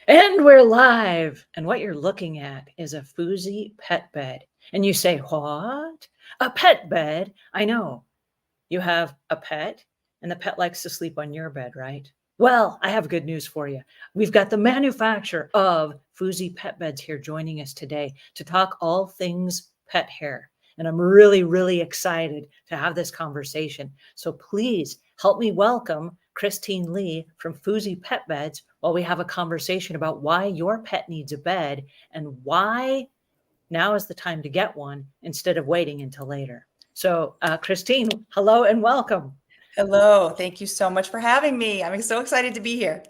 And we're live. And what you're looking at is a FUZY pet bed. And you say, what? A pet bed? I know. You have a pet, and the pet likes to sleep on your bed, right? Well, I have good news for you. We've got the manufacturer of FUZY Pet Beds here joining us today to talk all things pet hair. And I'm really, really excited to have this conversation. So please help me welcome Kris Leigh from FUZY Pet Beds while we have a conversation about why your pet needs a bed and why now is the time to get one instead of waiting until later. So, Christine, hello and welcome. Hello. Thank you so much for having me. I'm so excited to be here.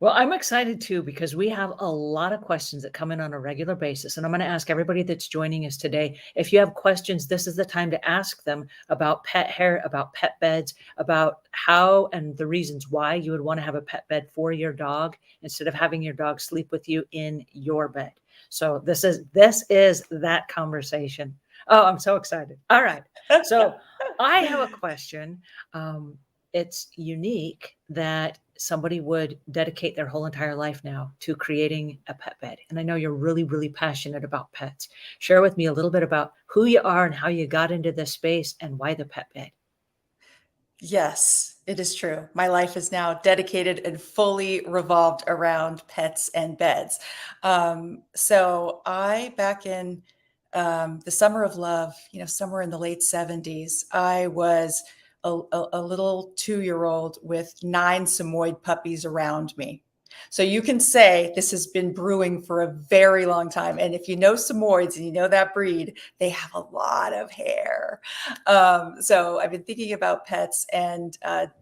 Well, I'm excited too because we have a lot of questions that come in on a regular basis. And I'm going to ask everybody that's joining us today, if you have questions, this is the time to ask them about pet hair, about pet beds, about how and the reasons why you would want to have a pet bed for your dog instead of having your dog sleep with you in your bed. So this is that conversation. Oh, I'm so excited. All right. So I have a question. It's unique that somebody would dedicate their whole entire life now to creating a pet bed. And I know you're really, really passionate about pets. Share with me a little bit about who you are and how you got into this space and why the pet bed. Yes, it is true. My life is now dedicated and fully revolved around pets and beds. So I, back in the summer of love, somewhere in the late 70s, I was a little 2-year-old with 9 Samoyed puppies around me. So you can say this has been brewing for a very long time. And if you know Samoyeds and you know that breed, they have a lot of hair. So I've been thinking about pets and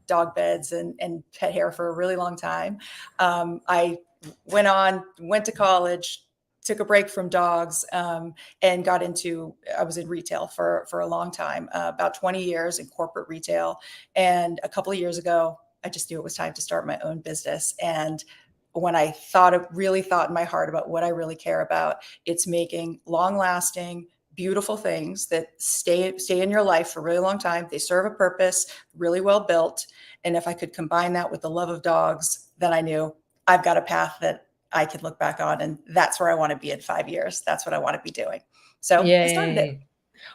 dog beds and pet hair for a really long time. I went to college, took a break from dogs, and I was in retail for a long time, about 20 years in corporate retail. And a couple of years ago, I just knew it was time to start my own business. And when I really thought in my heart about what I really care about, it's making long lasting, beautiful things that stay in your life for a really long time. They serve a purpose, really well built. And if I could combine that with the love of dogs, then I knew I've got a path that I can look back on. And that's where I want to be in 5 years. That's what I want to be doing. So I started it. Yay.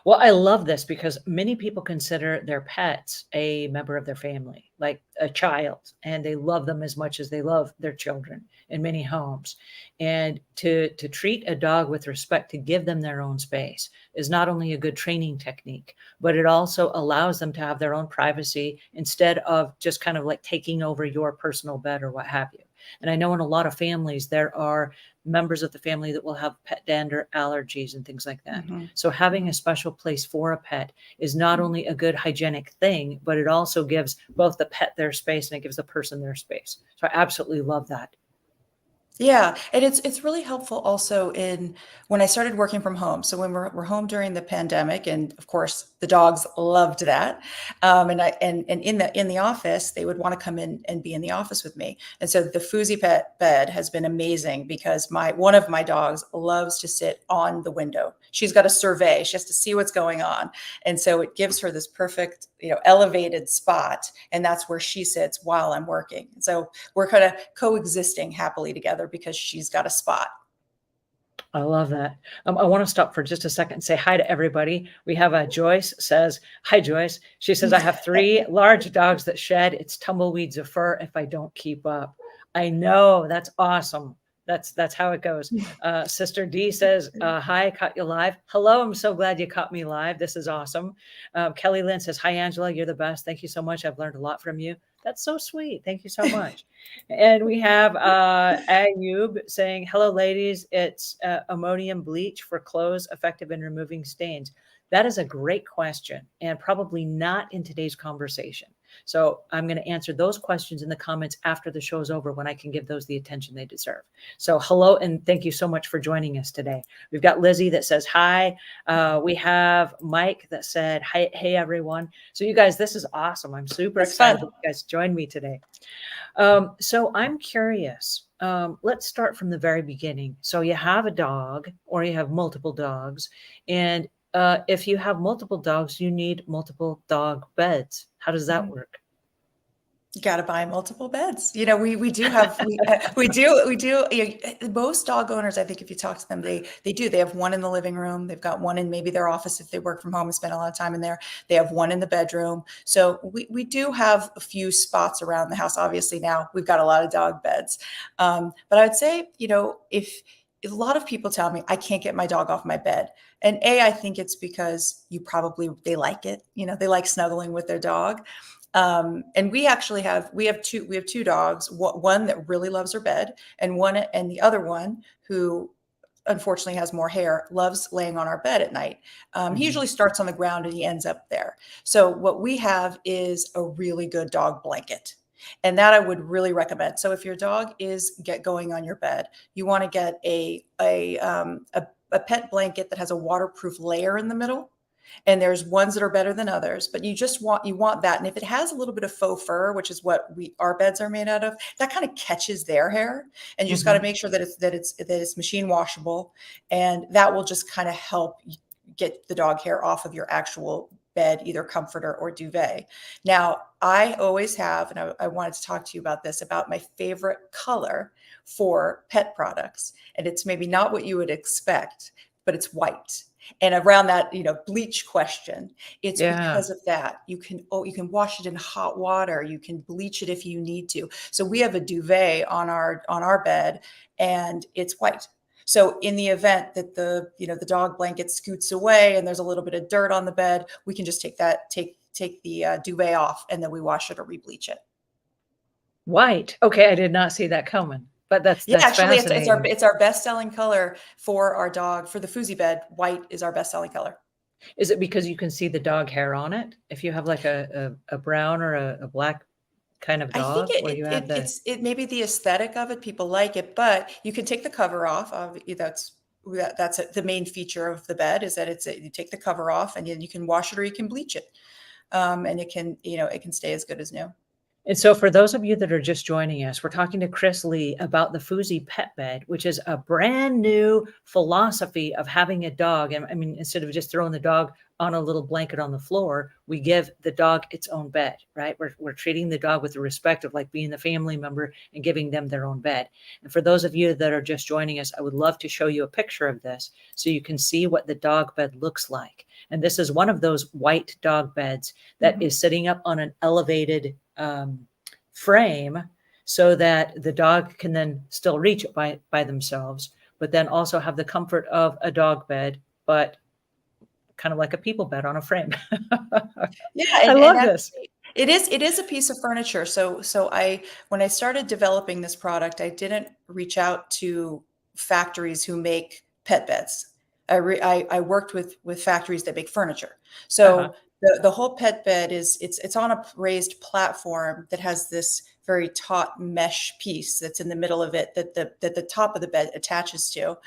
Well, I love this because many people consider their pets a member of their family, like a child, and they love them as much as they love their children in many homes. And to treat a dog with respect, to give them their own space is not only a good training technique, but it also allows them to have their own privacy instead of just kind of like taking over your personal bed or what have you. And I know in a lot of families, there are members of the family that will have pet dander allergies and things like that. Mm-hmm. So having a special place for a pet is not only a good hygienic thing, but it also gives both the pet their space and it gives the person their space. So I absolutely love that. Yeah, and it's really helpful also in when I started working from home. So when we're home during the pandemic, and of course the dogs loved that, and in the office they would want to come in and be in the office with me. And so the FUZY Pet Bed has been amazing because one of my dogs loves to sit on the window. She's got a survey; she has to see what's going on, and so it gives her this perfect, elevated spot, and that's where she sits while I'm working. So we're kind of coexisting happily together because she's got a spot. I love that. I want to stop for just a second and say hi to everybody. We have Joyce says, hi, Joyce. She says, I have 3 large dogs that shed. It's tumbleweeds of fur if I don't keep up. I know. That's awesome. That's how it goes. Sister D says, hi, caught you live. Hello, I'm so glad you caught me live. This is awesome. Kelly Lynn says, hi, Angela, you're the best. Thank you so much. I've learned a lot from you. That's so sweet. Thank you so much. And we have Ayub saying, hello, ladies. It's ammonium bleach for clothes effective in removing stains. That is a great question and probably not in today's conversation. So I'm going to answer those questions in the comments after the show's over when I can give those the attention they deserve. So hello, and thank you so much for joining us today. We've got Lizzie that says hi. We have Mike that said, hi, hey, everyone. So you guys, this is awesome. I'm super excited that you guys joined me today. So I'm curious. Let's start from the very beginning. So you have a dog or you have multiple dogs, and if you have multiple dogs, you need multiple dog beds. How does that work? You got to buy multiple beds. You know, we do have we do. Most dog owners, I think, if you talk to them, they do. They have one in the living room. They've got one in maybe their office if they work from home and spend a lot of time in there. They have one in the bedroom. So we do have a few spots around the house. Obviously, now we've got a lot of dog beds. But I would say, if a lot of people tell me I can't get my dog off my bed, and I think it's because they like it. They like snuggling with their dog. And we have two dogs, one that really loves her bed, and the other one who unfortunately has more hair, loves laying on our bed at night. He Mhm. usually starts on the ground and he ends up there. So what we have is a really good dog blanket. And that I would really recommend. So if your dog is going on your bed, you want to get a pet blanket that has a waterproof layer in the middle, and there's ones that are better than others, but you want that. And if it has a little bit of faux fur, which is what our beds are made out of, that kind of catches their hair. And you just got to Mhm. make sure that it's machine washable, and that will just kind of help get the dog hair off of your actual bed, either comforter or duvet. Now, I always have, and I wanted to talk to you about this, about my favorite color for pet products. And it's maybe not what you would expect, but it's white. And around that, bleach question, it's Yeah. because of that. You can wash it in hot water. You can bleach it if you need to. So we have a duvet on our bed, and it's white. So in the event that the dog blanket scoots away and there's a little bit of dirt on the bed, we can just take the duvet off, and then we wash it or re-bleach it. White. Okay, I did not see that coming, but that's Yeah, that's actually, it's our fascinating. it's our best selling color for our dog. For the FUZY bed, white is our best selling color. Is it because you can see the dog hair on it? If you have like a brown or a black kind of I think dog where it, you have it the it's it may be the aesthetic of it. People like it, but you can take the cover off. That's the main feature of the bed, is that you take the cover off, and then you can wash it or you can bleach it, and it can stay as good as new. And so for those of you that are just joining us, we're talking to Kris Leigh about the FUZY Pet Bed, which is a brand new philosophy of having a dog. And I mean, instead of just throwing the dog on a little blanket on the floor, we give the dog its own bed, right? We're treating the dog with the respect of like being the family member and giving them their own bed. And for those of you that are just joining us, I would love to show you a picture of this so you can see what the dog bed looks like. And this is one of those white dog beds that Mhm. is sitting up on an elevated frame so that the dog can then still reach it by themselves, but then also have the comfort of a dog bed, but kind of like a people bed on a frame. Yeah, I and love this. actually, it is a piece of furniture. So when I started developing this product, I didn't reach out to factories who make pet beds. I worked with factories that make furniture. Uh-huh. So the whole pet bed it's on a raised platform that has this very taut mesh piece that's in the middle of it, that the top of the bed attaches to,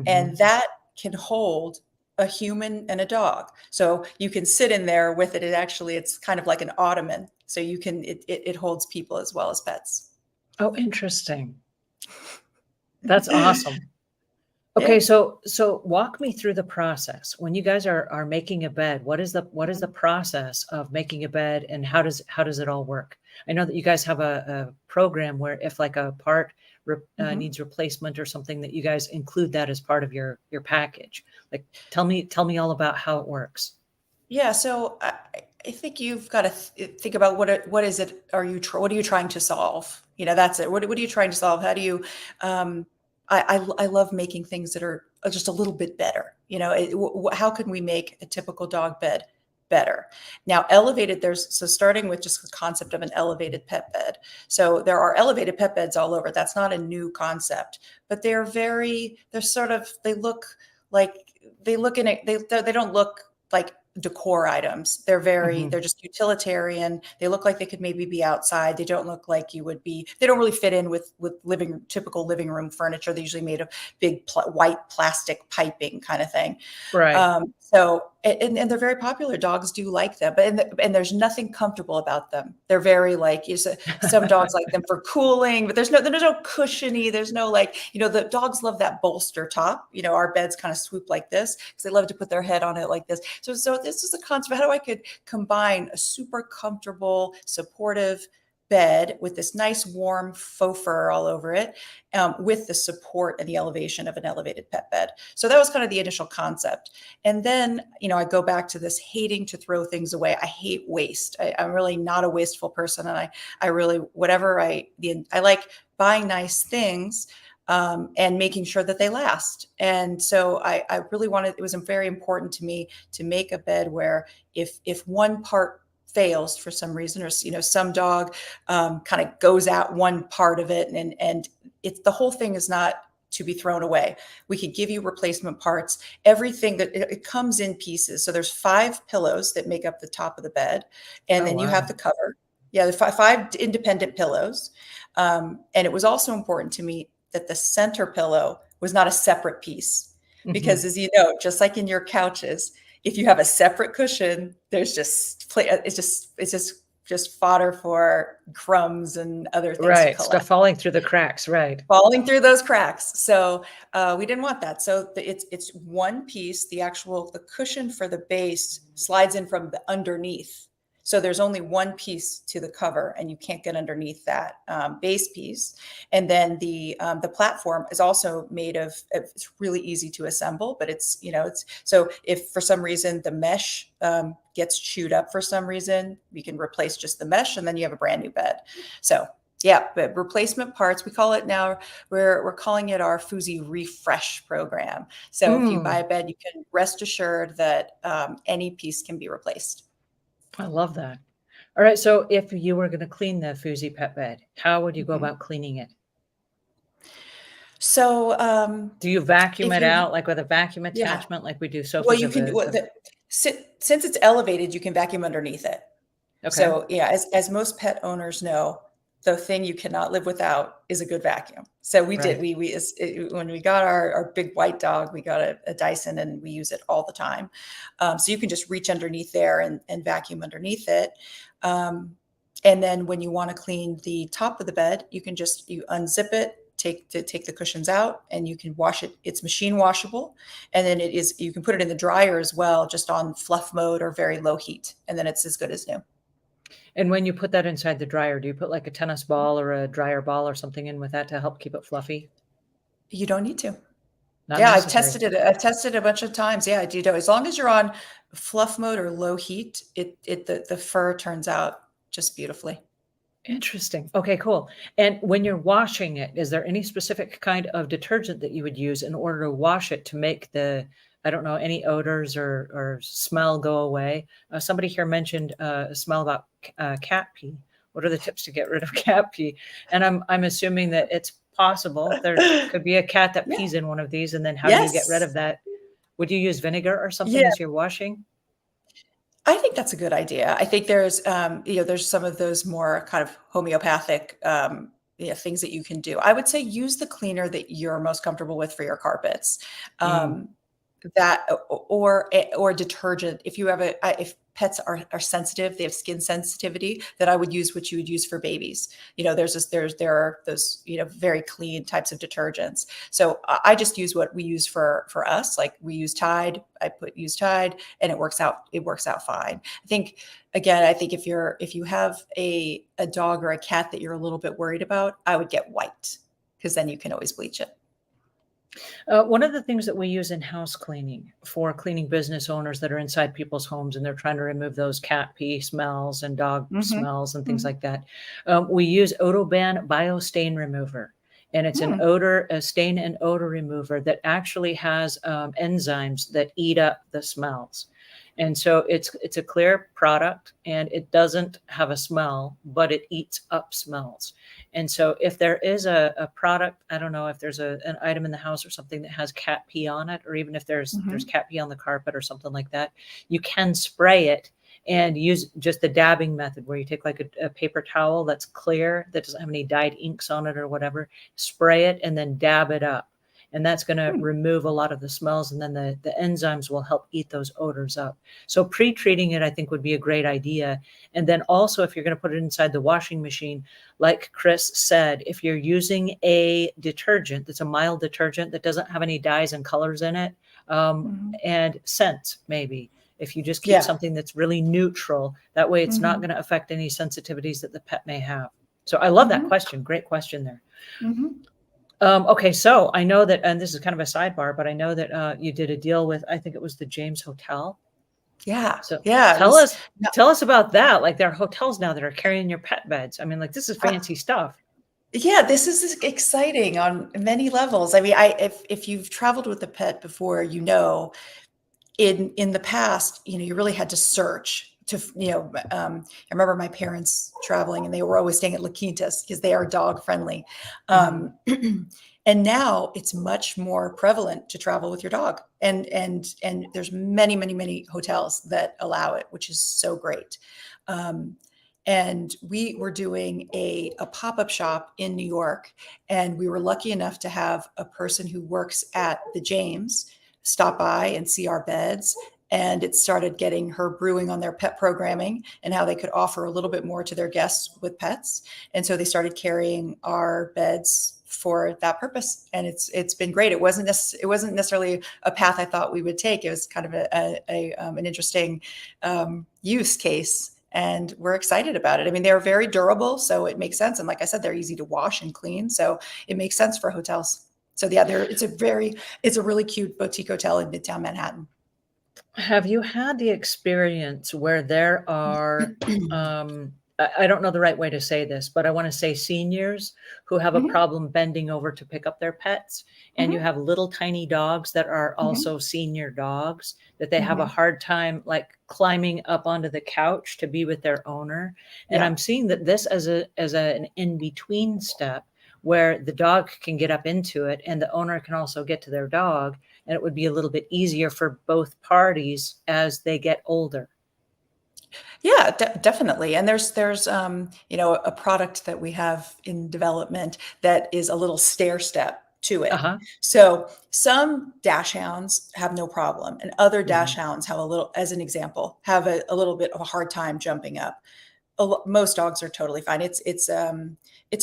and Mhm. that can hold a human and a dog. So you can sit in there with it. It's kind of like an ottoman. So it holds people as well as pets. Oh, interesting. That's awesome. Yeah. Okay, so walk me through the process. When you guys are making a bed, what is the process of making a bed, and how does it all work? I know that you guys have a program where if like a part Mhm. needs replacement or something, that you guys include that as part of your package. Like, tell me all about how it works. Yeah, so I think you've got to think about what is it what are you trying to solve? That's it. What are you trying to solve? How do you um I love making things that are just a little bit better. How can we make a typical dog bed better? Now, starting with just the concept of an elevated pet bed. So there are elevated pet beds all over. That's not a new concept, but they're sort of, like they look in it, they don't look like decor items. They're Mhm. just utilitarian. They look like they could maybe be outside. They don't look like they don't really fit in with typical living room furniture. They're usually made of big white plastic piping kind of thing. Right. And they're very popular. Dogs do like them, but and there's nothing comfortable about them. They're very like, some dogs like them for cooling, but there's no cushiony. There's no, like, the dogs love that bolster top. Our beds kind of swoop like this because they love to put their head on it like this. So this is a concept of how I could combine a super comfortable, supportive bed with this nice warm faux fur all over it, with the support and the elevation of an elevated pet bed. So that was kind of the initial concept. And then, I go back to this hating to throw things away. I hate waste. I'm really not a wasteful person. And I really, whatever I like buying nice things, and making sure that they last. And so I really it was very important to me to make a bed where if one part fails for some reason, or some dog kind of goes at one part of it, and it's the whole thing is not to be thrown away. We could give you replacement parts. Everything that it comes in pieces. So there's 5 pillows that make up the top of the bed, and Oh, then you wow. have the cover. Yeah, the five independent pillows. And it was also important to me that the center pillow was not a separate piece, because as you know, just like in your couches, if you have a separate cushion, there's it's just fodder for crumbs and other things to Right. Stuff collect, falling through the cracks. Right. falling through those cracks. So we didn't want that. So it's one piece. The cushion for the base slides in from the underneath. So there's only one piece to the cover, and you can't get underneath that base piece. And then the platform is also made of. It's really easy to assemble, but it's so if for some reason the mesh gets chewed up for some reason, we can replace just the mesh, and then you have a brand new bed. So yeah, but replacement parts, we call it now. We're calling it our FUZY refresh program. So if you buy a bed, you can rest assured that any piece can be replaced. I love that. All right. So if you were going to clean the FUZY pet bed, how would you go Mhm. about cleaning it? So Do you vacuum if it you, out like with a vacuum yeah, attachment, like we do well, sofas you of can, a, since it's elevated, you can vacuum underneath it. okay. So yeah, as most pet owners know, the thing you cannot live without is a good vacuum. So we did, Right. when we got our big white dog, we got a Dyson, and we use it all the time. So you can just reach underneath there and vacuum underneath it. And then when you want to clean the top of the bed, you unzip it, take the cushions out, and you can wash it. It's machine washable. And then you can put it in the dryer as well, just on fluff mode or very low heat. And then it's as good as new. And when you put that inside the dryer, do you put like a tennis ball or a dryer ball or something in with that to help keep it fluffy? You don't need to. Not Yeah, necessary. I've tested a bunch of times. Yeah, you do. As long as you're on fluff mode or low heat, the fur turns out just beautifully. Interesting. Okay, cool. And when you're washing it, is there any specific kind of detergent that you would use in order to wash it to make I don't know, any odors or smell go away? Somebody here mentioned a smell about cat pee. What are the tips to get rid of cat pee? And I'm assuming that it's possible. There could be a cat that Yeah. pees in one of these, and then how do you get rid Yes. of that? Would you use vinegar or something Yeah. as you're washing? I think that's a good idea. I think there's some of those more kind of homeopathic, things that you can do. I would say use the cleaner that you're most comfortable with for your carpets. Mm. Um, that or detergent. If pets are sensitive, they have skin sensitivity, that I would use what you would use for babies. There are those, very clean types of detergents. So I just use what we use for us. Like we use Tide. Use Tide, and it works out fine. I think if you have a dog or a cat that you're a little bit worried about, I would get white, because then you can always bleach it. One of the things that we use in house cleaning for cleaning business owners that are inside people's homes and they're trying to remove those cat pee smells and dog Mhm. smells and things Mhm. like that, we use Odoban Bio Stain Remover. And it's Hmm. a stain and odor remover that actually has enzymes that eat up the smells. And so it's a clear product and it doesn't have a smell, but it eats up smells. And so if there is a product, I don't know if there's an item in the house or something that has cat pee on it, or even if there's Mhm. cat pee on the carpet or something like that, you can spray it and use just the dabbing method where you take like a paper towel that's clear, that doesn't have any dyed inks on it or whatever, spray it and then dab it up. And that's going to Hmm. remove a lot of the smells, and then the enzymes will help eat those odors up. So pre-treating it, I think, would be a great idea. And then also, if you're going to put it inside the washing machine, like Kris said, if you're using a detergent that's a mild detergent that doesn't have any dyes and colors in it, Mhm. and scents maybe, if you just keep Yeah. something that's really neutral. That way it's not Mhm. going to affect any sensitivities that the pet may have. So I love that Mhm. question. Great question there. Mhm. Okay, so I know that, and this is kind of a sidebar, but I know that you did a deal with, I think it was the James Hotel. Yeah. So Yeah, it tell was us, no tell us about that. Like there are hotels now that are carrying your pet beds. I mean, like this is uh, fancy stuff. yeah, this is exciting on many levels. I mean, if you've traveled with a pet before, in the past, you really had to search to, I remember my parents traveling and they were always staying at La Quintas because they are dog friendly. Mhm. Um, and now it's much more prevalent to travel with your dog. And there's many, many, many hotels that allow it, which is so great. Um, and we were doing a pop-up shop in New York, and we were lucky enough to have a person who works at the James stop by and see our beds. And it started getting her brewing on their pet programming and how they could offer a little bit more to their guests with pets. And so they started carrying our beds for that purpose, and it's been great. It wasn't necessarily a path I thought we would take. It was kind of an interesting use case, and we're excited about it. I mean, they're very durable, so it makes sense. And like I said, they're easy to wash and clean, so it makes sense for hotels. So yeah, it's a really cute boutique hotel in Midtown Manhattan. Have you had the experience where there are, I don't know the right way to say this, but I want to say seniors who have a Mhm, problem bending over to pick up their pets, and you mhm, have little tiny dogs that are mhm, also senior dogs that they have a mhm. hard time like climbing up onto the couch to be with their owner. And Yeah. I'm seeing that this an in-between step where the dog can get up into it and the owner can also get to their dog, and it would be a little bit easier for both parties as they get older. Yeah, definitely. And there's a product that we have in development that is a little stair step to it. Uh-huh. So some dash hounds have no problem, and other dash Mhm. hounds have a little, as an example, have a little bit of a hard time jumping up. Most dogs are totally fine. It's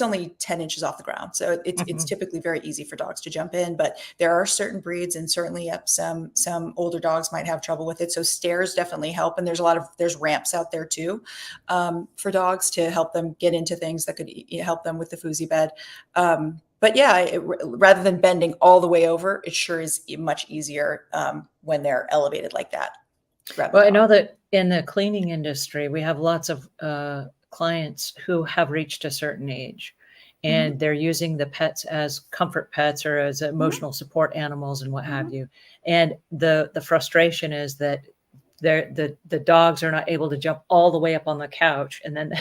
only 10 inches off the ground, so it's Mhm. typically very easy for dogs to jump in. But there are certain breeds, and certainly some older dogs might have trouble with it. So stairs definitely help, and there's ramps out there too, for dogs to help them get into things that could help them with the FUZY bed. But yeah, rather than bending all the way over, it sure is much easier when they're elevated like that, grab the Well, I dog. know that in the cleaning industry, we have lots of clients who have reached a certain age and Hmm. they're using the pets as comfort pets or as Hmm. emotional support animals and what have Hmm. you. And the frustration is that the dogs are not able to jump all the way up on the couch, and then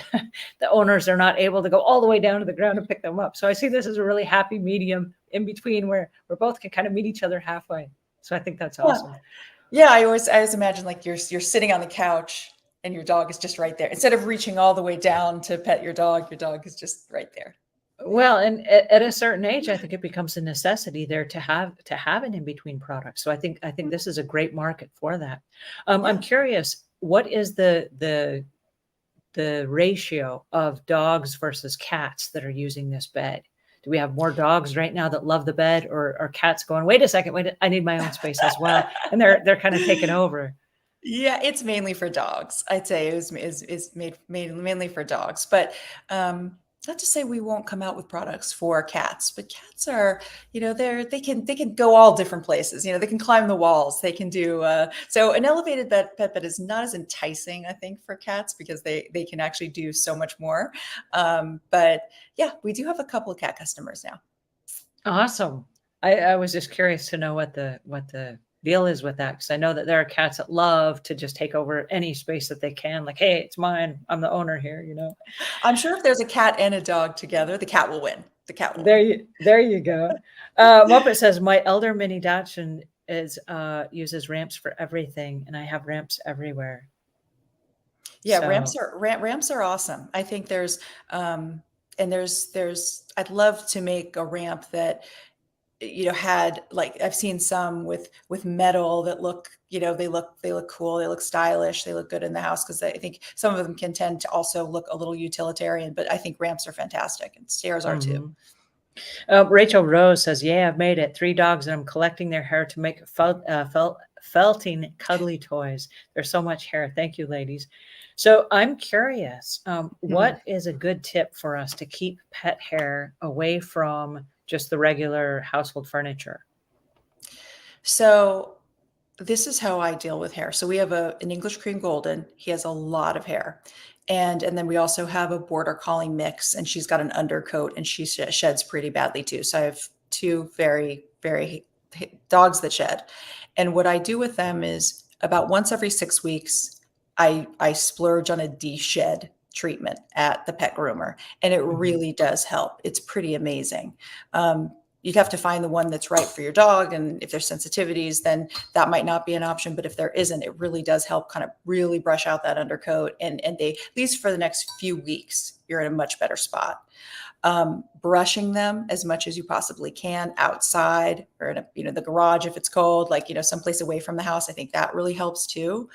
the owners are not able to go all the way down to the ground and pick them up. So I see this as a really happy medium in between where both can kind of meet each other halfway. So I think that's Yeah. awesome. Yeah, I always imagine like you're sitting on the couch and your dog is just right there. Instead of reaching all the way down to pet your dog is just right there. Well, and at a certain age, I think it becomes a necessity there to have an in-between product. So I think this is a great market for that. I'm Yeah. curious, what is the ratio of dogs versus cats that are using this bed? Do we have more dogs right now that love the bed, or are cats going, wait a second, wait, I need my own space as well, and they're kind of taking over? Yeah, it's mainly for dogs. I'd say it was is made mainly for dogs, but not to say we won't come out with products for cats. But cats are, they can go all different places. They can climb the walls. They can do so. An elevated pet bed is not as enticing, I think, for cats because they can actually do so much more. But yeah, we do have a couple of cat customers now. Awesome. I was just curious to know what the deal is with that, because I know that there are cats that love to just take over any space that they can. Like, hey, it's mine. I'm the owner here. I'm sure if there's a cat and a dog together, the cat will win. The cat will win. There you go. Muppet says my elder mini Dachshund is uses ramps for everything, and I have ramps everywhere. Yeah, So ramps are awesome. I think and there's I'd love to make a ramp that had, like, I've seen some with metal that look, they look cool, they look stylish, they look good in the house because I think some of them can tend to also look a little utilitarian, but I think ramps are fantastic and stairs are too. mhm. Rachel Rose says, "Yeah, I've made it. 3 dogs, and I'm collecting their hair to make felting cuddly toys. There's so much hair. Thank you, ladies. So I'm curious, Mhm. what is a good tip for us to keep pet hair away from just the regular household furniture? So this is how I deal with hair. So we have an English cream golden. He has a lot of hair. And then we also have a border collie mix, and she's got an undercoat, and she sheds pretty badly too. So I have two very, very dogs that shed. And what I do with them is about once every 6 weeks, I splurge on a de-shed treatment at the pet groomer, and it Mhm. really does help. It's pretty amazing. You'd have to find the one that's right for your dog, and if there's sensitivities, then that might not be an option. But if there isn't, it really does help kind of really brush out that undercoat, and they, at least for the next few weeks, you're in a much better spot. Brushing them as much as you possibly can outside or in the garage if it's cold, like someplace away from the house. I think that really helps too.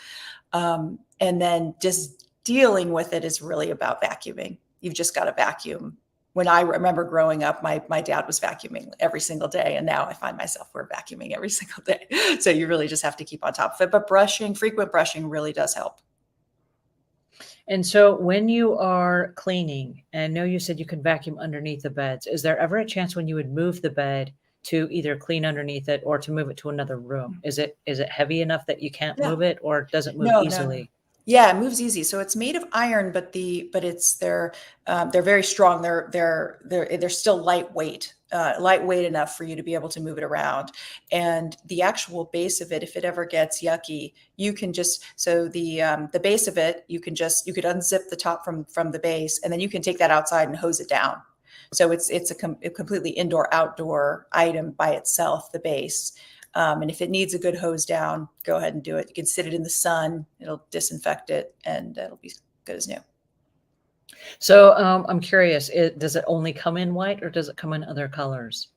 And then just dealing with it is really about vacuuming. You've just got to vacuum. When I remember growing up, my dad was vacuuming every single day, and now I find myself we're vacuuming every single day. So you really just have to keep on top of it. But frequent brushing really does help. And so when you are cleaning, and I know you said you can vacuum underneath the beds, is there ever a chance when you would move the bed to either clean underneath it or to move it to another room? Is it heavy enough that you can't No, move it, or does it move no. easily? Yeah, it moves easy. So it's made of iron, but it's they're very strong. They're still lightweight, lightweight enough for you to be able to move it around. And the actual base of it, if it ever gets yucky, you can just the base of it, you could unzip the top from the base, and then you can take that outside and hose it down. So it's a completely indoor outdoor item by itself, the base. And if it needs a good hose down, go ahead and do it. You can sit it in the sun, it'll disinfect it, and it'll be good as new. So, I'm curious, does it only come in white or does it come in other colors?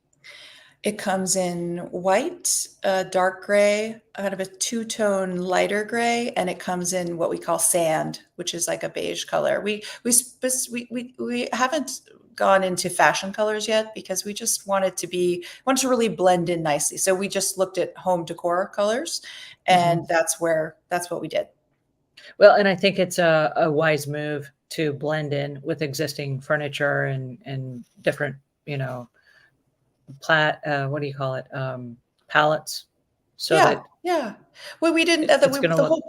It comes in white, dark gray, kind of a two-tone lighter gray, and it comes in what we call sand, which is like a beige color. We haven't gone into fashion colors yet because we just wanted to really blend in nicely. So we just looked at home decor colors, Mhm. and that's what we did. Well, and I think it's a wise move to blend in with existing furniture and different, you know, what do you call it? Palettes so Yeah, that yeah. Well, we didn't, it's gonna look.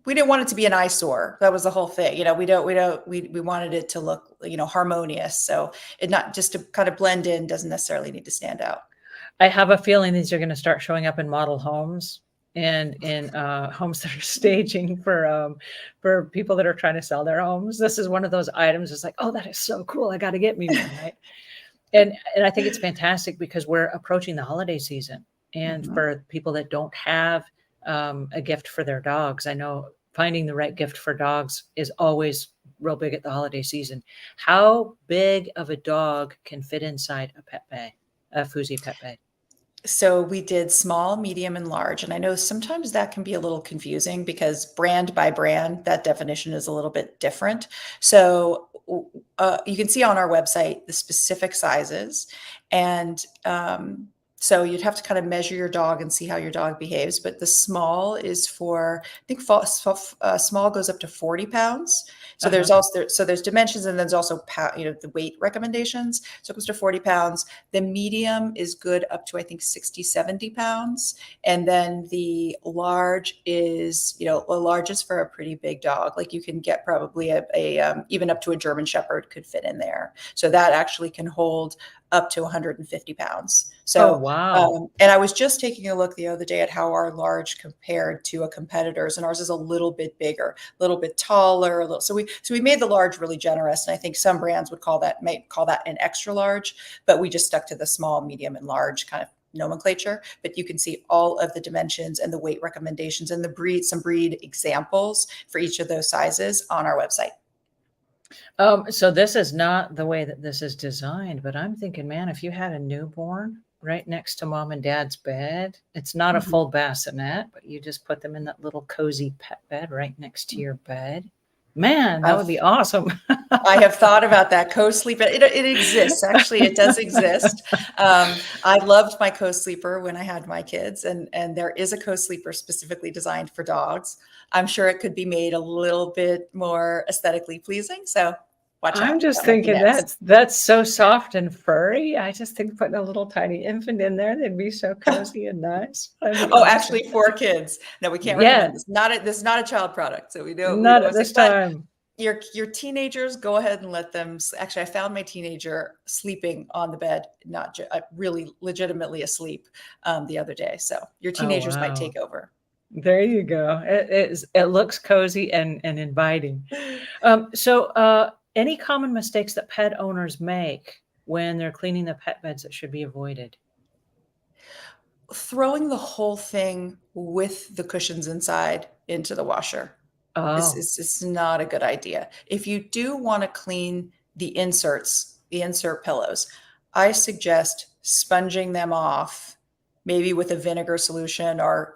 we didn't want it to be an eyesore. That was the whole thing. We wanted it to look, harmonious. So it not just to kind of blend in, doesn't necessarily need to stand out. I have a feeling these are gonna start showing up in model homes and in, homes that are staging for people that are trying to sell their homes. This is one of those items, it's like, "Oh, that is so cool, I gotta get me one," right? And I think it's fantastic because we're approaching the holiday season, and Mhm. for people that don't have, a gift for their dogs, I know finding the right gift for dogs is always real big at the holiday season. How big of a dog can fit inside a pet bed, a FUZY pet bed? So we did small, medium, and large. And I know sometimes that can be a little confusing because brand by brand, that definition is a little bit different. So you can see on our website the specific sizes. And so you'd have to kind of measure your dog and see how your dog behaves. But the small is for, I think small goes up to 40 pounds. So Uh-huh. there's dimensions, and there's also the weight recommendations. So it goes to 40 pounds. The medium is good up to, I think, 60, 70 pounds. And then the large is, a large is for a pretty big dog. Like you can get probably even up to a German Shepherd could fit in there. So that actually can hold up to 150 pounds. Oh, So, wow. and I was just taking a look the other day at how our large compared to a competitor's, and ours is a little bit bigger, a little bit taller, a little. So we made the large really generous, and I think some brands might call that an extra large, but we just stuck to the small, medium, and large kind of nomenclature. But you can see all of the dimensions and the weight recommendations and some breed examples for each of those sizes on our website. So this is not the way that this is designed, but I'm thinking, man, if you had a newborn right next to mom and dad's bed, it's not a Mhm. full bassinet, but you just put them in that little cozy pet bed right next to your bed. Man, that would be awesome. I have thought about that co-sleep. It exists. Actually, it does exist. I loved my co-sleeper when I had my kids, and there is a co-sleeper specifically designed for dogs. I'm sure it could be made a little bit more aesthetically pleasing. So watch I'm out. just That might be thinking next. that's so soft and furry. I just think putting a little tiny infant in there, they'd be so cozy and nice. That'd be Oh, awesome. actually, for kids. No, we can't Yeah, recommend this. This is not a child product. So we not don't at want to this say, but time. your teenagers, go ahead and let them. Actually, I found my teenager sleeping on the bed, not really legitimately asleep the other day. So your Oh teenagers might wow. take over. There you go. It looks cozy and inviting. Any common mistakes that pet owners make when they're cleaning the pet beds that should be avoided? Throwing the whole thing with the cushions inside into the washer Oh, is not a good idea. If you do want to clean the inserts, the insert pillows, I suggest sponging them off, maybe with a vinegar solution, or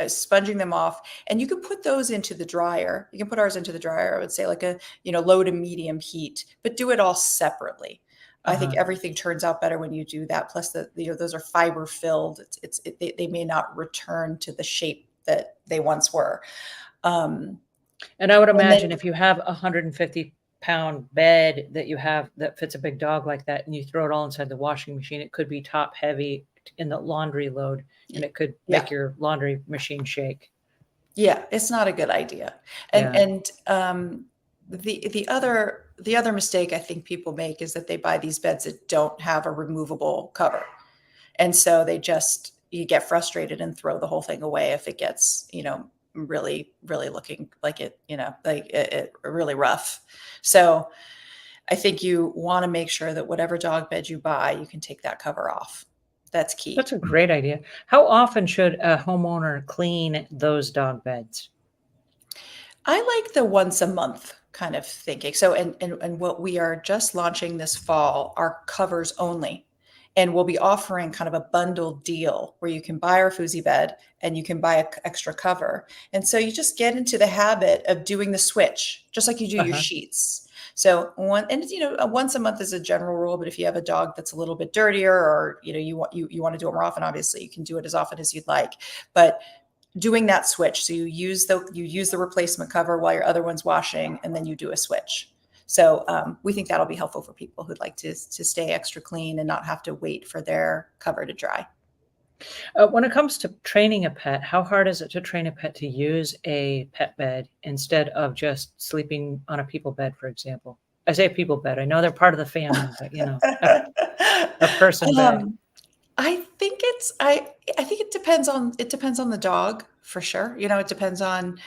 sponging them off. And you can put those into the dryer. You can put ours into the dryer. I would say like a low to medium heat, but do it all separately. I think uh-huh. everything turns out better when you do that. Plus, those are fiber filled. They may not return to the shape that they once were. Um, And I would and then imagine if you have a 150-pound bed that you have that fits a big dog like that, and you throw it all inside the washing machine, it could be top heavy in the laundry load, and it could yeah, make your laundry machine shake. yeah, it's not a good idea. And Yeah. the other mistake I think people make is that they buy these beds that don't have a removable cover, and so you get frustrated and throw the whole thing away if it gets really really looking like it really rough. So I think you want to make sure that whatever dog bed you buy, you can take that cover off. That's key. That's a great idea. How often should a homeowner clean those dog beds? I like the once a month kind of thinking. So, and what we are just launching this fall are covers only. And we'll be offering kind of a bundled deal where you can buy our FUZY bed and you can buy an extra cover. And so you just get into the habit of doing the switch, just like you do your Uh-huh. sheets. So once a month is a general rule, but if you have a dog that's a little bit dirtier, or you want to do it more often, obviously you can do it as often as you'd like. But doing that switch. So you use the replacement cover while your other one's washing, and then you do a switch. So we think that'll be helpful for people who'd like to stay extra clean and not have to wait for their cover to dry. When it comes to training a pet, how hard is it to train a pet to use a pet bed instead of just sleeping on a people bed, for example? I say people bed. I know they're part of the family, but a person bed. um, I think it depends on the dog for sure. It depends on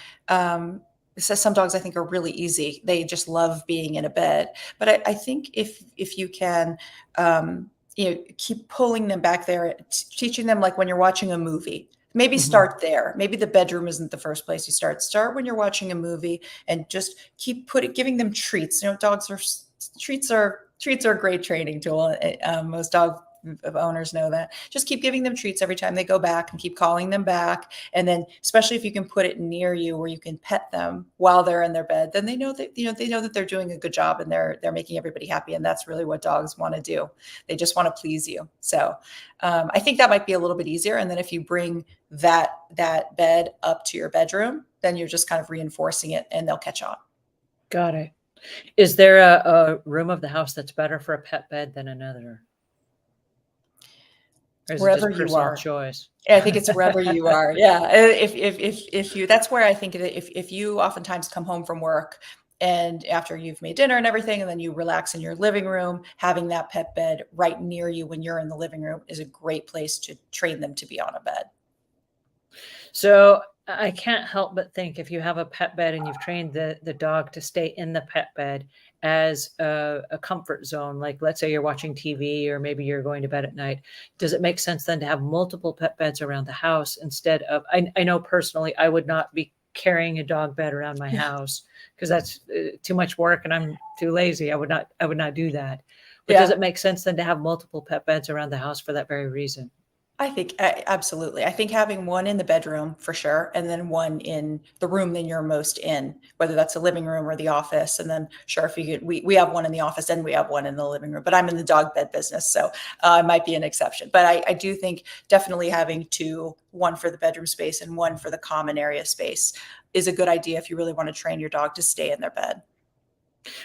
so some dogs I think are really easy. They just love being in a bed. But I think if you can keep pulling them back there, teaching them like when you're watching a movie. Maybe Mhm. start there. Maybe the bedroom isn't the first place you start. Start when you're watching a movie and just keep giving them treats. Dogs are treats are a great training tool. Most dog owners know that. Just keep giving them treats every time they go back and keep calling them back. And then, especially if you can put it near you where you can pet them while they're in their bed, then they know that they're doing a good job and they're making everybody happy. And that's really what dogs want to do. They just want to please you. So I think that might be a little bit easier. And then if you bring that bed up to your bedroom, then you're just kind of reinforcing it and they'll catch on. Got it. Is there a room of the house that's better for a pet bed than another? Or is it Wherever just you personal are. choice? I think it's wherever you are. Yeah. If you, that's where I think if you oftentimes come home from work and after you've made dinner and everything, and then you relax in your living room, having that pet bed right near you when you're in the living room is a great place to train them to be on a bed. So I can't help but think if you have a pet bed and you've trained the dog to stay in the pet bed as a comfort zone, like let's say you're watching TV or maybe you're going to bed at night, does it make sense then to have multiple pet beds around the house instead of, I know personally I would not be carrying a dog bed around my Yeah. house because that's too much work and I'm too lazy. I would not do that. But does Yeah. it make sense then to have multiple pet beds around the house for that very reason? I think absolutely. I think having one in the bedroom for sure, and then one in the room that you're most in, whether that's the living room or the office. And then, sure, if you could, we have one in the office and we have one in the living room. But I'm in the dog bed business, so it might be an exception. But I do think definitely having two, one for the bedroom space and one for the common area space, is a good idea if you really want to train your dog to stay in their bed.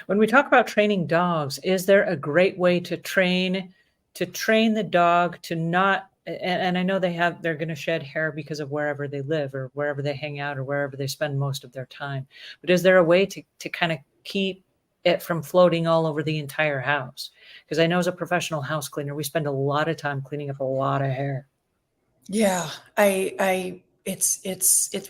When we talk about training dogs, is there a great way to train the dog to not and I know they're going to shed hair because of wherever they live or wherever they hang out or wherever they spend most of their time. But is there a way to kind of keep it from floating all over the entire house? Because I know as a professional house cleaner, we spend a lot of time cleaning up a lot of hair. Yeah, it's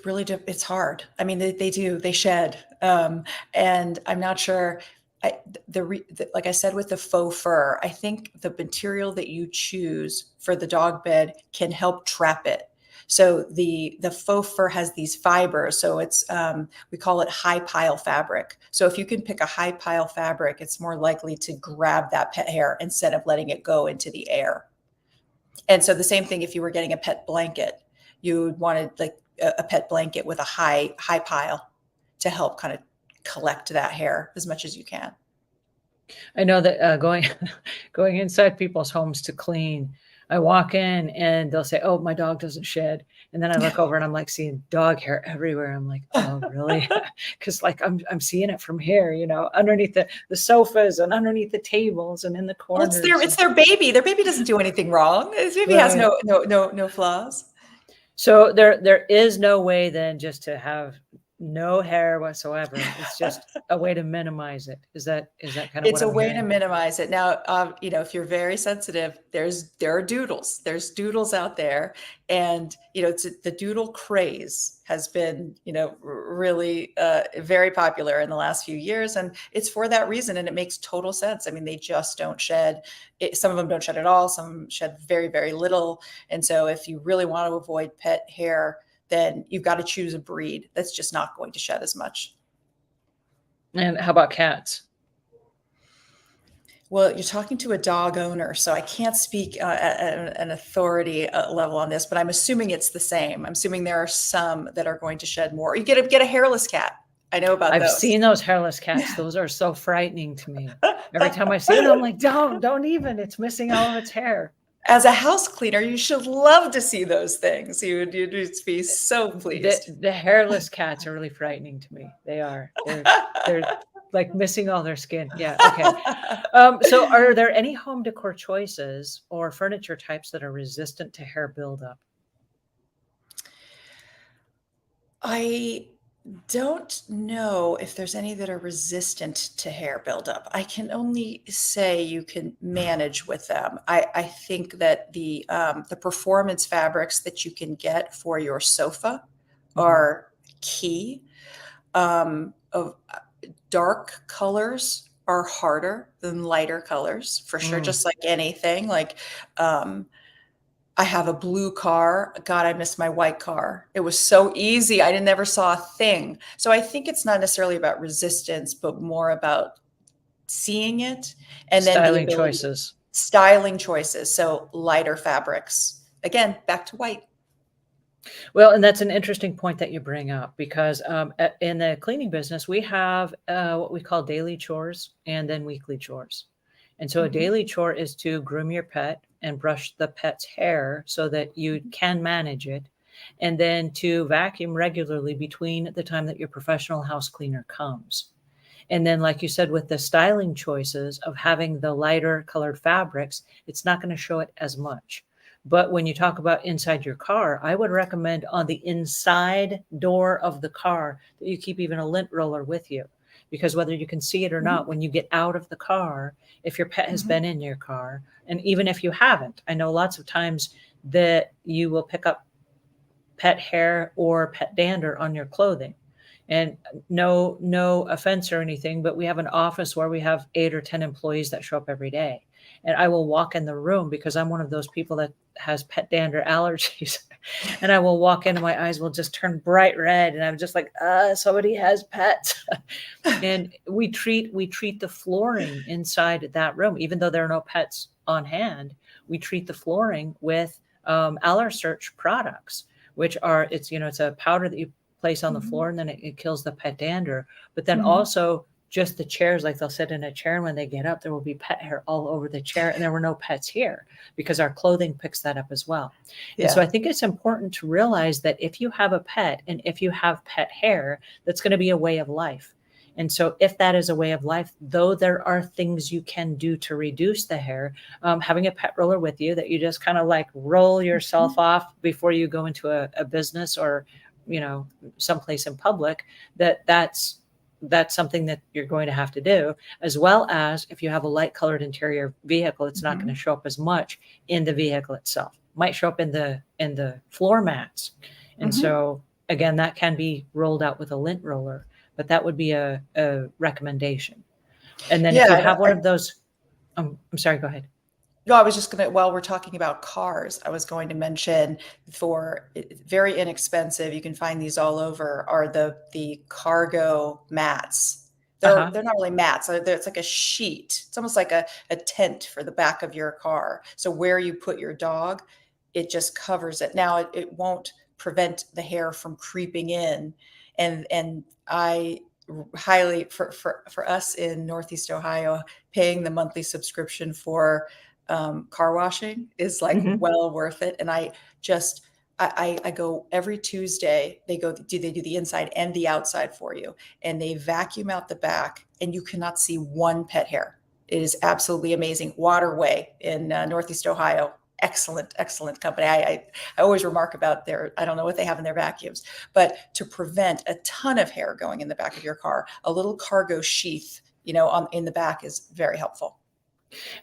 really, it's hard. I mean, they shed. And I'm not sure, like I said, with the faux fur, I think the material that you choose for the dog bed can help trap it. So the faux fur has these fibers. So it's, we call it high pile fabric. So if you can pick a high pile fabric, it's more likely to grab that pet hair instead of letting it go into the air. And so the same thing, if you were getting a pet blanket, you would want to, like a pet blanket with a high pile to help kind of collect that hair as much as you can. I know that going inside people's homes to clean, I walk in and they'll say, "Oh, my dog doesn't shed," and then I look over and I'm like seeing dog hair everywhere. I'm like, "Oh, really?" Because like I'm seeing it from here, underneath the sofas and underneath the tables and in the Well, corners. it's their baby. Their baby doesn't do anything wrong. His baby has Right. no flaws. So there is no way then just to have no hair whatsoever. It's just a way to minimize it. Is that kind of It's what a I'm way to hearing? minimize it. Now, if you're very sensitive, there are doodles. There's doodles out there, and the doodle craze has been, really very popular in the last few years, and it's for that reason. And it makes total sense. I mean, they just don't shed. Some of them don't shed at all. Some shed very, very little. And so, if you really want to avoid pet hair, then you've got to choose a breed that's just not going to shed as much. And how about cats? Well, you're talking to a dog owner, so I can't speak at an authority level on this, but I'm assuming it's the same. I'm assuming there are some that are going to shed more. You get a hairless cat. I know about I've those. seen those hairless cats. Those are so frightening to me. Every time I see it, I'm like, don't even. It's missing all of its hair. As a house cleaner, you should love to see those things. You'd just be so pleased. The hairless cats are really frightening to me. They are. They're like missing all their skin. Yeah. Okay. So are there any home decor choices or furniture types that are resistant to hair buildup? I don't know if there's any that are resistant to hair buildup. I can only say you can manage with them. I think that the performance fabrics that you can get for your sofa Mhm. are key. Of dark colors are harder than lighter colors for sure. Mm. Just like anything, like um, I have a blue car. God, I miss my white car. It was so easy. I never saw a thing. So I think it's not necessarily about resistance, but more about seeing it and then the Styling ability, choices. styling choices. So lighter fabrics. Again, back to white. Well, and that's an interesting point that you bring up because in the cleaning business, we have what we call daily chores and then weekly chores. And so a Mhm. daily chore is to groom your pet and brush the pet's hair so that you can manage it, and then to vacuum regularly between the time that your professional house cleaner comes. And then, like you said, with the styling choices of having the lighter colored fabrics, it's not going to show it as much. But when you talk about inside your car, I would recommend on the inside door of the car that you keep even a lint roller with you. Because whether you can see it or not, Mhm. when you get out of the car, if your pet has Mhm. been in your car, and even if you haven't, I know lots of times that you will pick up pet hair or pet dander on your clothing. And no offense or anything, but we have an office where we have 8 or 10 employees that show up every day. And I will walk in the room because I'm one of those people that has pet dander allergies. And I will walk in and my eyes will just turn bright red. And I'm just like, somebody has pets. And we treat the flooring inside that room, even though there are no pets on hand. We treat the flooring with Allersearch products, which are, it's a powder that you place on the floor, and then it kills the pet dander. But then also just the chairs, like they'll sit in a chair, and when they get up, there will be pet hair all over the chair, and there were no pets here because our clothing picks that up as well. And so I think it's important to realize that if you have a pet and if you have pet hair, that's going to be a way of life. And so if that is a way of life, though there are things you can do to reduce the hair, having a pet roller with you that you just kind of like roll yourself off before you go into a business or, someplace in public, that's something that you're going to have to do, as well as if you have a light colored interior vehicle, it's not going to show up as much in the vehicle itself. It might show up in the floor mats. And so again, that can be rolled out with a lint roller, but that would be a recommendation. And then if you have one of those, I'm sorry, go ahead. No, I was just going to, while we're talking about cars, I was going to mention, for very inexpensive, you can find these all over, are the cargo mats. They're not really mats. It's like a sheet. It's almost like a tent for the back of your car. So where you put your dog, it just covers it. Now it won't prevent the hair from creeping in. And I highly, for us in Northeast Ohio, paying the monthly subscription for car washing is like well worth it. And I go every Tuesday. They do the inside and the outside for you, and they vacuum out the back, and you cannot see one pet hair. It is absolutely amazing. Waterway in Northeast Ohio, excellent company. I always remark about I don't know what they have in their vacuums, but to prevent a ton of hair going in the back of your car, a little cargo sheath, in the back is very helpful.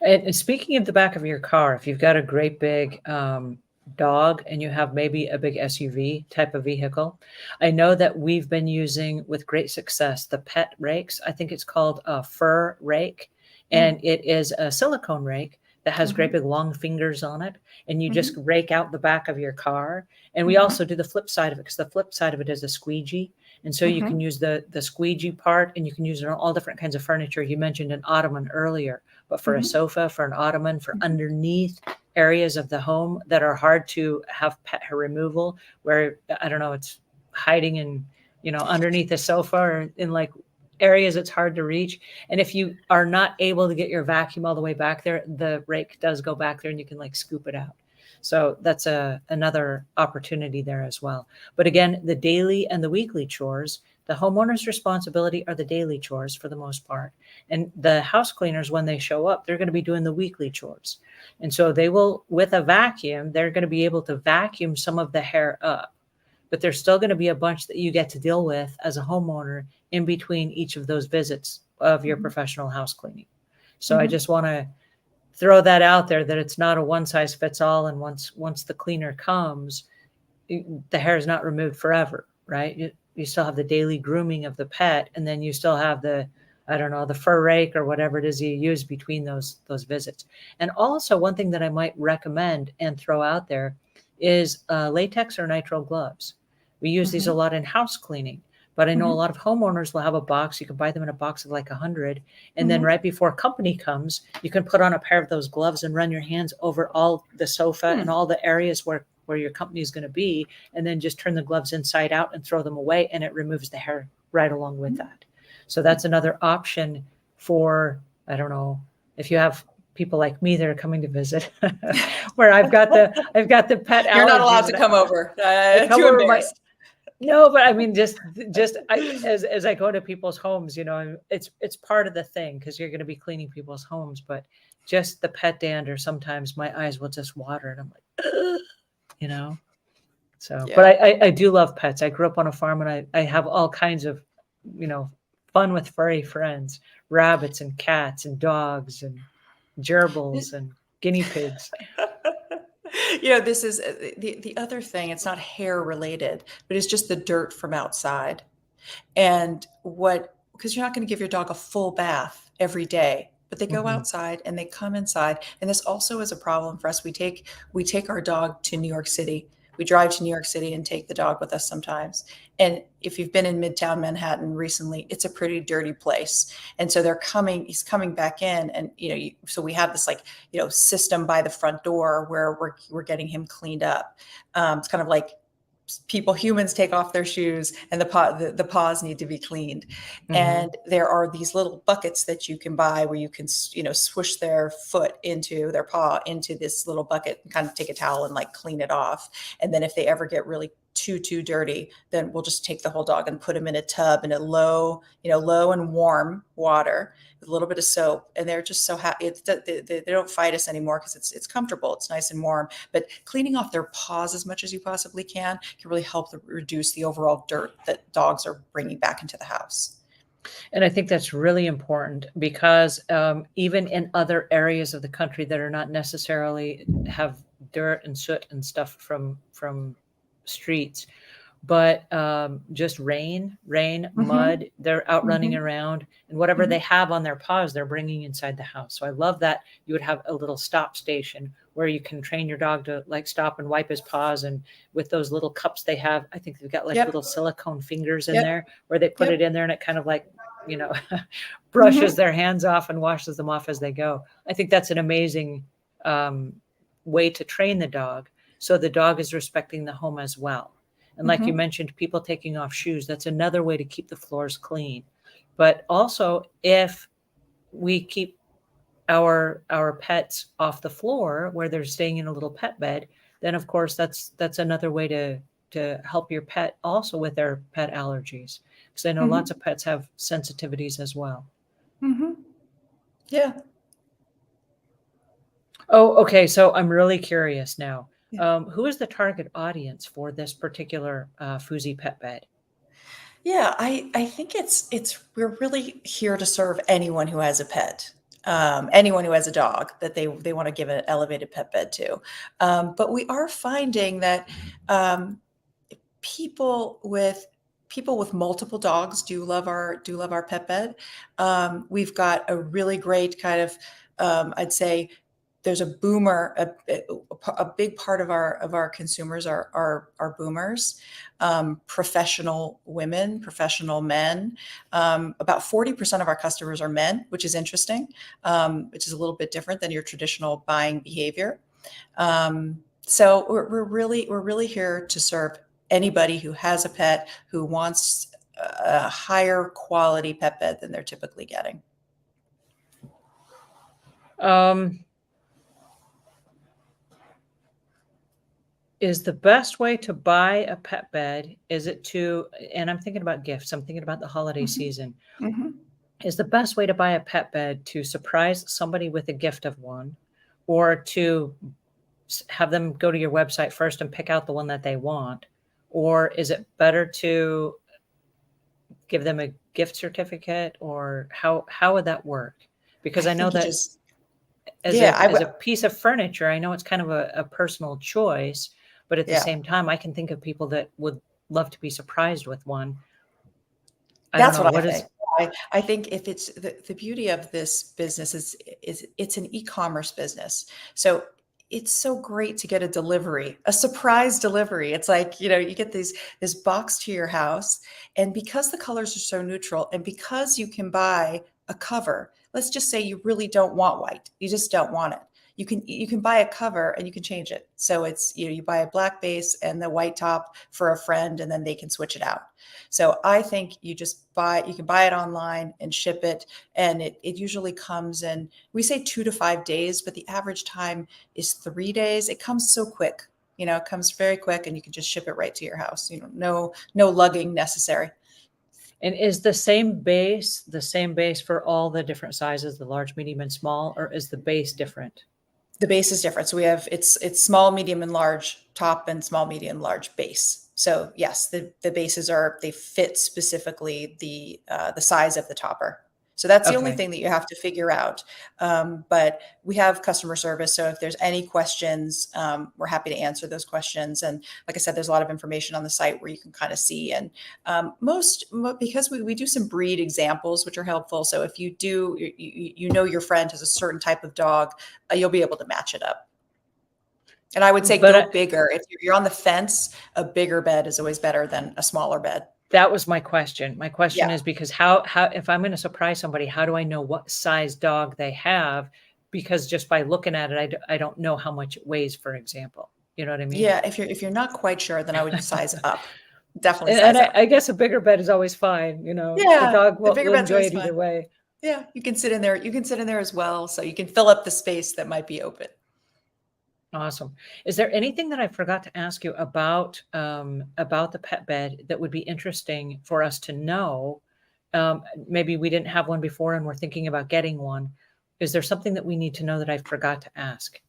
And speaking of the back of your car, if you've got a great big dog and you have maybe a big SUV type of vehicle, I know that we've been using with great success the pet rakes. I think it's called a fur rake, and it is a silicone rake that has great big long fingers on it, and you just rake out the back of your car. And we also do the flip side of it, because the flip side of it is a squeegee. And so you can use the squeegee part, and you can use it on all different kinds of furniture. You mentioned an ottoman earlier, but for a sofa, for an ottoman, for underneath areas of the home that are hard to have pet hair removal, where, I don't know, it's hiding in, underneath the sofa or in like areas it's hard to reach. And if you are not able to get your vacuum all the way back there, the rake does go back there and you can like scoop it out. So that's another opportunity there as well. But again, the daily and the weekly chores, the homeowner's responsibility are the daily chores for the most part. And the house cleaners, when they show up, they're going to be doing the weekly chores. And so they will, with a vacuum, they're going to be able to vacuum some of the hair up. But there's still going to be a bunch that you get to deal with as a homeowner in between each of those visits of your professional house cleaning. So I just want to throw that out there, that it's not a one size fits all. And once the cleaner comes, the hair is not removed forever, right? You still have the daily grooming of the pet, and then you still have the fur rake or whatever it is you use between those visits. And also, one thing that I might recommend and throw out there is latex or nitrile gloves. We use these a lot in house cleaning, but I know a lot of homeowners will have a box. You can buy them in a box of like 100. And then right before company comes, you can put on a pair of those gloves and run your hands over all the sofa and all the areas where your company is going to be, and then just turn the gloves inside out and throw them away, and it removes the hair right along with that. So that's another option for, I don't know, if you have people like me that are coming to visit, where I've got the pet. You're not allowed to come over. Too embarrassed. No, but I mean, just as I go to people's homes, it's part of the thing, because you're going to be cleaning people's homes. But just the pet dander, sometimes my eyes will just water, and I'm like, ugh. So, yeah. But I do love pets. I grew up on a farm, and I have all kinds of, fun with furry friends, rabbits and cats and dogs and gerbils and guinea pigs. This is the other thing. It's not hair related, but it's just the dirt from outside. And because you're not going to give your dog a full bath every day, but they go outside and they come inside. And this also is a problem for us. We take our dog to New York City We drive to New York City and take the dog with us sometimes. And if you've been in Midtown Manhattan recently, it's a pretty dirty place. And so he's coming back in, and so we have this, like, system by the front door where we're getting him cleaned up. It's kind of like humans take off their shoes, and the paws need to be cleaned. And there are these little buckets that you can buy where you can, swoosh their paw into this little bucket and kind of take a towel and like clean it off. And then if they ever get really too dirty, then we'll just take the whole dog and put him in a tub in a low and warm water with a little bit of soap. And they're just so happy. They don't fight us anymore because it's comfortable. It's nice and warm. But cleaning off their paws as much as you possibly can really help reduce the overall dirt that dogs are bringing back into the house. And I think that's really important because even in other areas of the country that are not necessarily have dirt and soot and stuff from streets, but just rain, mud, they're out running around, and whatever they have on their paws, they're bringing inside the house. So I love that you would have a little stop station where you can train your dog to like stop and wipe his paws. And with those little cups they have, I think they've got like little silicone fingers in there where they put it in there, and it kind of like, brushes their hands off and washes them off as they go. I think that's an amazing way to train the dog. So the dog is respecting the home as well. And like you mentioned, people taking off shoes, that's another way to keep the floors clean. But also, if we keep our pets off the floor where they're staying in a little pet bed, then of course that's another way to help your pet also with their pet allergies. Because I know lots of pets have sensitivities as well. Yeah. Oh, okay. So I'm really curious now. Who is the target audience for this particular FUZY Pet Bed? Yeah, I think we're really here to serve anyone who has a pet, anyone who has a dog that they want to give an elevated pet bed to. But we are finding that people with multiple dogs do love our pet bed. We've got a really great kind of, I'd say, there's a boomer, a big part of our consumers are boomers, professional women, professional men. About 40% of our customers are men, which is interesting, which is a little bit different than your traditional buying behavior. So we're really here to serve anybody who has a pet who wants a higher quality pet bed than they're typically getting. Is the best way to buy a pet bed, and I'm thinking about gifts, I'm thinking about the holiday season. Is the best way to buy a pet bed to surprise somebody with a gift of one, or to have them go to your website first and pick out the one that they want? Or is it better to give them a gift certificate, or how would that work? Because I know that as a piece of furniture, I know it's kind of a personal choice, but at the same time, I can think of people that would love to be surprised with one. That's what I think. I think if it's the beauty of this business is it's an e-commerce business. So it's so great to get a surprise delivery. It's like, you get this box to your house, and because the colors are so neutral, and because you can buy a cover, let's just say you really don't want white, you just don't want it. You can buy a cover and you can change it. So it's, you buy a black base and the white top for a friend, and then they can switch it out. So I think you can buy it online and ship it. And it usually comes in, we say 2 to 5 days, but the average time is 3 days. It comes so quick, it comes very quick, and you can just ship it right to your house. No lugging necessary. And is the same base for all the different sizes, the large, medium, and small, or is the base different? The base is different. So we have, it's small, medium, and large top, and small, medium, large base. So yes, the bases they fit specifically the size of the topper. So that's the only thing that you have to figure out. But we have customer service. So if there's any questions, we're happy to answer those questions. And like I said, there's a lot of information on the site where you can kind of see. And because we do some breed examples, which are helpful. So if you do, your friend has a certain type of dog, you'll be able to match it up. And I would say But go bigger. If you're on the fence, a bigger bed is always better than a smaller bed. that was my question. My question Yeah. is because how if I'm going to surprise somebody, how do I know what size dog they have? Because just by looking at it, I don't know how much it weighs, for example. You know what I mean? Yeah. If you're not quite sure, then I would size up. Definitely And size up. I guess a bigger bed is always fine. You know, the Yeah. dog The bigger will bed's enjoy always it either fun. way. Yeah. You can sit in there. You can sit in there as well. So you can fill up the space that might be open. Awesome. Is there anything that I forgot to ask you about the pet bed that would be interesting for us to know? Maybe we didn't have one before and we're thinking about getting one. Is there something that we need to know that I forgot to ask?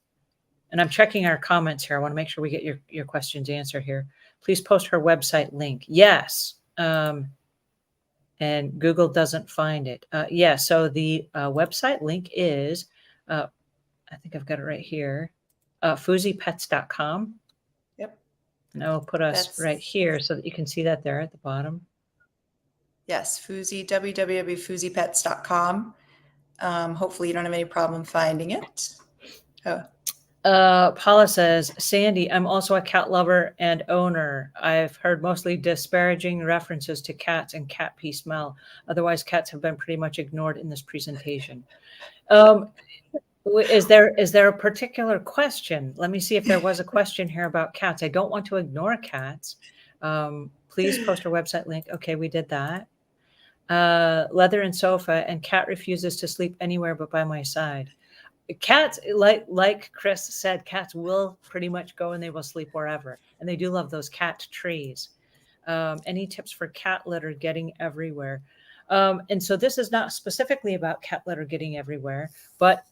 And I'm checking our comments here. I want to make sure we get your questions answered here. Please post her website link. Yes. And Google doesn't find it. Yeah. So the website link is, I think I've got it right here, FUZYpets.com. Yep. And I will put us That's, right here so that you can see that there at the bottom. yes. FUZY, www.fuzypets.com. Hopefully you don't have any problem finding it. Oh. Paula says, Sandy, I'm also a cat lover and owner. I've heard mostly disparaging references to cats and cat pee smell. Otherwise, cats have been pretty much ignored in this presentation. Is there a particular question? Let me see if there was a question here about cats. I don't want to ignore cats. Please post our website link. Okay, we did that. Leather and sofa, and cat refuses to sleep anywhere but by my side. Cats, like Kris said, cats will pretty much go and they will sleep wherever. And they do love those cat trees. Any tips for cat litter getting everywhere? And so this is not specifically about cat litter getting everywhere, but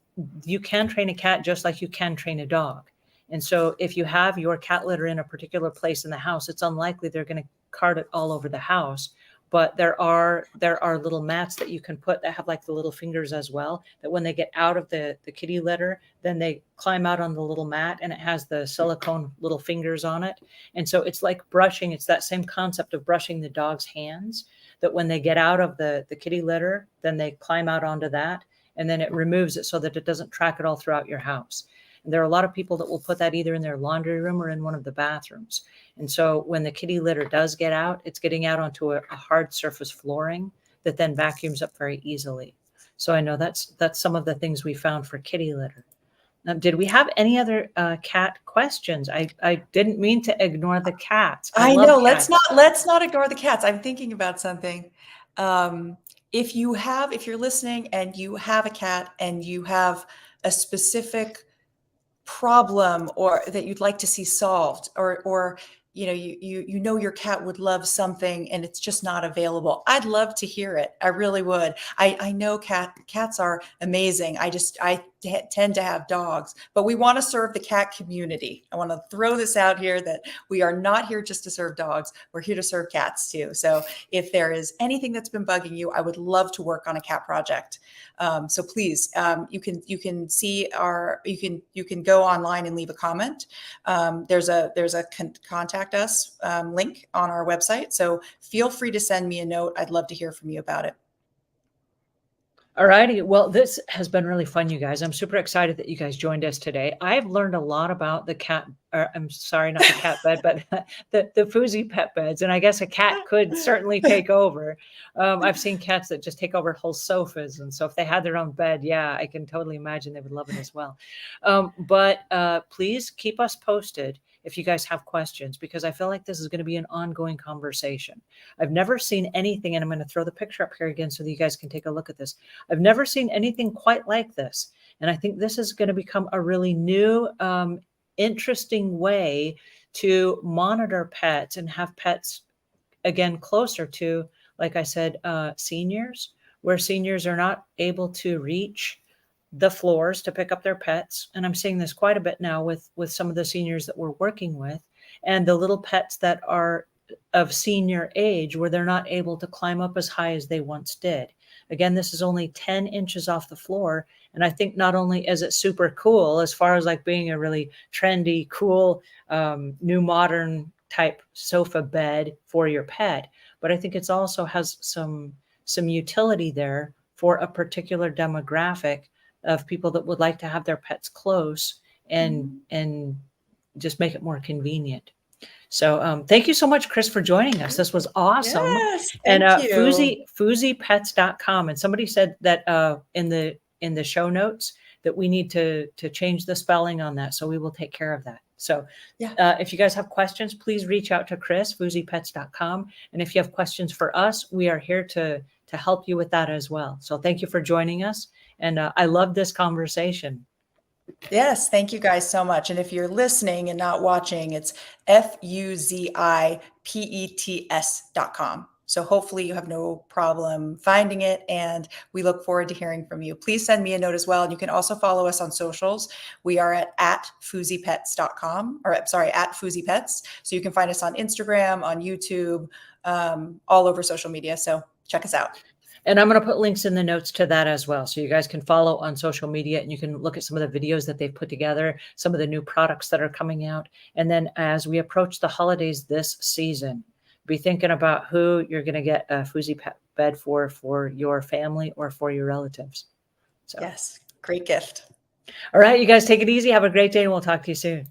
you can train a cat just like you can train a dog. And so if you have your cat litter in a particular place in the house, it's unlikely they're going to cart it all over the house. But there are little mats that you can put that have like the little fingers as well, that when they get out of the kitty litter, then they climb out on the little mat and it has the silicone little fingers on it. And so it's like brushing. It's that same concept of brushing the dog's hands, that when they get out of the kitty litter, then they climb out onto that and then it removes it so that it doesn't track it all throughout your house. And there are a lot of people that will put that either in their laundry room or in one of the bathrooms. And so when the kitty litter does get out, it's getting out onto a hard surface flooring that then vacuums up very easily. So I know that's some of the things we found for kitty litter. Did we have any other cat questions? I didn't mean to ignore the cats. I love know. cats. Let's not ignore the cats. I'm thinking about something. If you're listening and you have a cat and you have a specific problem or that you'd like to see solved, or you know your cat would love something and it's just not available, I'd love to hear it. I really would. I know cats are amazing. I tend to have dogs, but we want to serve the cat community. I want to throw this out here that we are not here just to serve dogs. We're here to serve cats too. So if there is anything that's been bugging you, I would love to work on a cat project. So please, you can see you can go online and leave a comment. There's a contact us link on our website. So feel free to send me a note. I'd love to hear from you about it. All righty. Well, this has been really fun, you guys. I'm super excited that you guys joined us today. I've learned a lot about the cat, or I'm sorry, not the cat bed, but the FUZY pet beds. And I guess a cat could certainly take over. I've seen cats that just take over whole sofas. And so if they had their own bed, yeah, I can totally imagine they would love it as well. But please keep us posted if you guys have questions, because I feel like this is going to be an ongoing conversation. I've never seen anything, and I'm going to throw the picture up here again so that you guys can take a look at this. I've never seen anything quite like this. And I think this is going to become a really new, interesting way to monitor pets and have pets, again, closer to, like I said, seniors, where seniors are not able to reach the floors to pick up their pets. And I'm seeing this quite a bit now with some of the seniors that we're working with, and the little pets that are of senior age where they're not able to climb up as high as they once did. Again, this is only 10 inches off the floor. And I think not only is it super cool as far as like being a really trendy, cool, new modern type sofa bed for your pet, but I think it's also has some utility there for a particular demographic of people that would like to have their pets close and just make it more convenient. So thank you so much, Kris, for joining us. This was awesome. Yes, And thank you. FUZYpets.com. And somebody said that in the show notes that we need to change the spelling on that. So we will take care of that. So Yeah. if you guys have questions, please reach out to Kris, FUZYpets.com. And if you have questions for us, we are here to help you with that as well. So thank you for joining us. And I love this conversation. Yes, thank you guys so much. And if you're listening and not watching, it's FUZIPETS.com. So hopefully you have no problem finding it, and we look forward to hearing from you. Please send me a note as well. And you can also follow us on socials. We are at FUZYpets.com, or sorry, at FUZYpets. So you can find us on Instagram, on YouTube, all over social media. So check us out. And I'm going to put links in the notes to that as well. So you guys can follow on social media, and you can look at some of the videos that they've put together, some of the new products that are coming out. And then as we approach the holidays this season, be thinking about who you're going to get a FUZY Pet bed for your family or for your relatives. So yes, great gift. All right, you guys take it easy. Have a great day, and we'll talk to you soon.